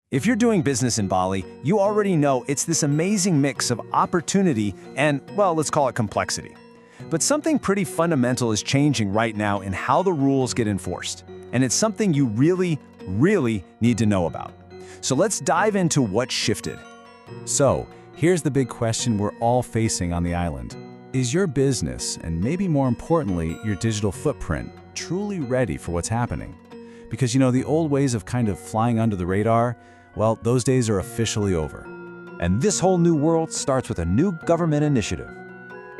If you're doing business in Bali, you already know it's this amazing mix of opportunity and, well, let's call it complexity. But something pretty fundamental is changing right now in how the rules get enforced. And it's something you really need to know about. So let's dive into what shifted. So, here's the big question we're all facing on the island. Is your business, and maybe more importantly, your digital footprint, truly ready for what's happening? Because the old ways of kind of flying under the radar, well, those days are officially over. And this whole new world starts with a new government initiative.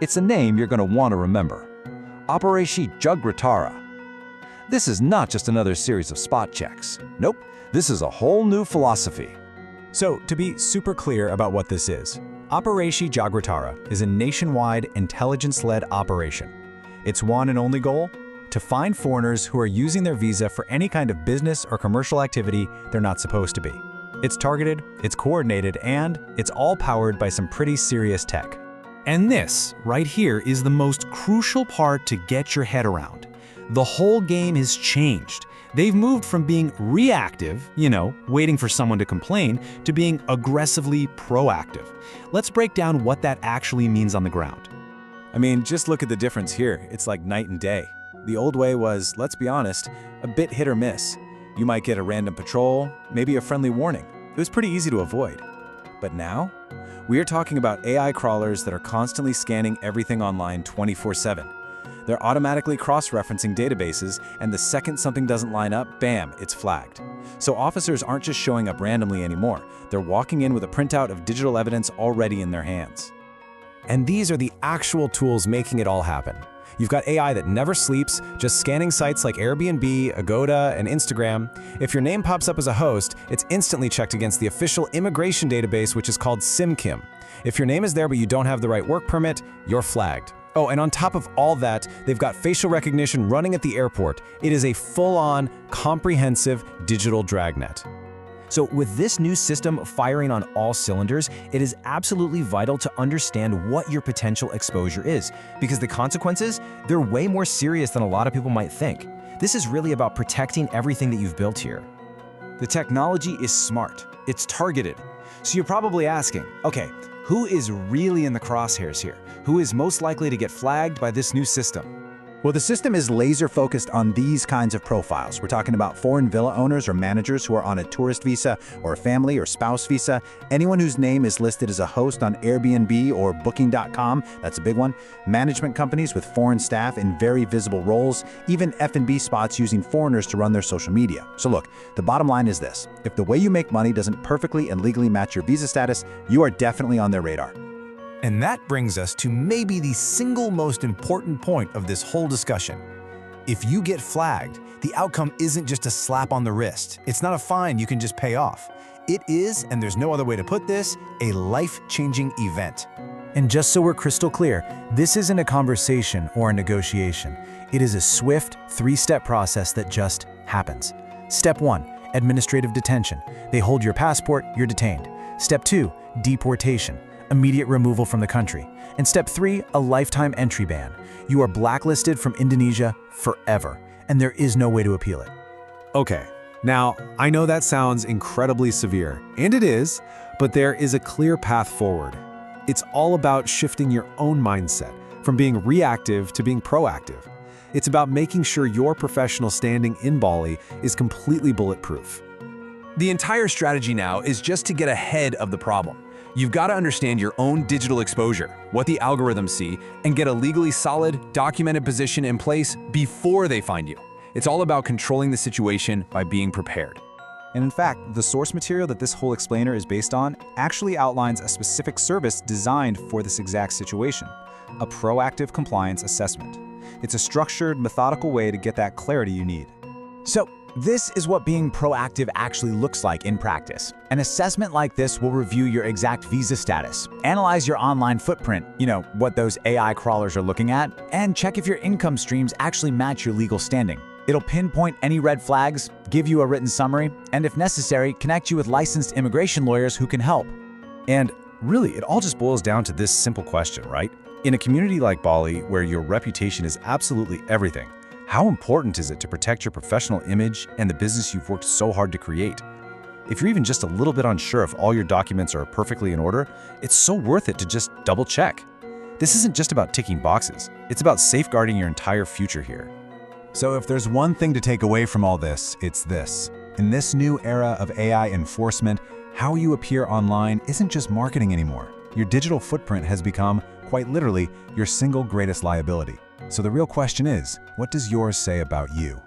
It's a name you're going to want to remember. Operation Jagratara. This is not just another series of spot checks. Nope, this is a whole new philosophy. So, to be super clear about what this is, Operation Jagratara is a nationwide intelligence-led operation. Its one and only goal? To find foreigners who are using their visa for any kind of business or commercial activity they're not supposed to be. It's targeted, it's coordinated, and it's all powered by some pretty serious tech. And this, right here, is the most crucial part to get your head around. The whole game has changed. They've moved from being reactive, waiting for someone to complain, to being aggressively proactive. Let's break down what that actually means on the ground. I mean, just look at the difference here. It's like night and day. The old way was, let's be honest, a bit hit or miss. You might get a random patrol, maybe a friendly warning. It was pretty easy to avoid. But now, we are talking about AI crawlers that are constantly scanning everything online 24/7. They're automatically cross-referencing databases, and the second something doesn't line up, bam, it's flagged. So officers aren't just showing up randomly anymore. They're walking in with a printout of digital evidence already in their hands. And these are the actual tools making it all happen. You've got AI that never sleeps, just scanning sites like Airbnb, Agoda, and Instagram. If your name pops up as a host, it's instantly checked against the official immigration database, which is called SimKim. If your name is there but you don't have the right work permit, you're flagged. Oh, and on top of all that, they've got facial recognition running at the airport. It is a full-on, comprehensive digital dragnet. So with this new system firing on all cylinders, it is absolutely vital to understand what your potential exposure is, because the consequences, they're way more serious than a lot of people might think. This is really about protecting everything that you've built here. The technology is smart. It's targeted. So you're probably asking, okay, who is really in the crosshairs here? Who is most likely to get flagged by this new system? Well, the system is laser-focused on these kinds of profiles. We're talking about foreign villa owners or managers who are on a tourist visa or a family or spouse visa, anyone whose name is listed as a host on Airbnb or Booking.com, that's a big one, management companies with foreign staff in very visible roles, even F&B spots using foreigners to run their social media. So look, the bottom line is this. If the way you make money doesn't perfectly and legally match your visa status, you are definitely on their radar. And that brings us to maybe the single most important point of this whole discussion. If you get flagged, the outcome isn't just a slap on the wrist. It's not a fine you can just pay off. It is, and there's no other way to put this, a life-changing event. And just so we're crystal clear, this isn't a conversation or a negotiation. It is a swift, three-step process that just happens. Step 1, administrative detention. They hold your passport, you're detained. Step 2, deportation. Immediate removal from the country. And step 3, a lifetime entry ban. You are blacklisted from Indonesia forever, and there is no way to appeal it. Okay, now I know that sounds incredibly severe, and it is, but there is a clear path forward. It's all about shifting your own mindset from being reactive to being proactive. It's about making sure your professional standing in Bali is completely bulletproof. The entire strategy now is just to get ahead of the problem. You've got to understand your own digital exposure, what the algorithms see, and get a legally solid, documented position in place before they find you. It's all about controlling the situation by being prepared. And in fact, the source material that this whole explainer is based on actually outlines a specific service designed for this exact situation, a proactive compliance assessment. It's a structured, methodical way to get that clarity you need. So, this is what being proactive actually looks like in practice. An assessment like this will review your exact visa status, analyze your online footprint, what those AI crawlers are looking at, and check if your income streams actually match your legal standing. It'll pinpoint any red flags, give you a written summary, and if necessary, connect you with licensed immigration lawyers who can help. And really, it all just boils down to this simple question, right? In a community like Bali, where your reputation is absolutely everything, how important is it to protect your professional image and the business you've worked so hard to create? If you're even just a little bit unsure if all your documents are perfectly in order, it's so worth it to just double check. This isn't just about ticking boxes. It's about safeguarding your entire future here. So if there's one thing to take away from all this, it's this. In this new era of AI enforcement, how you appear online isn't just marketing anymore. Your digital footprint has become, quite literally, your single greatest liability. So the real question is, what does yours say about you?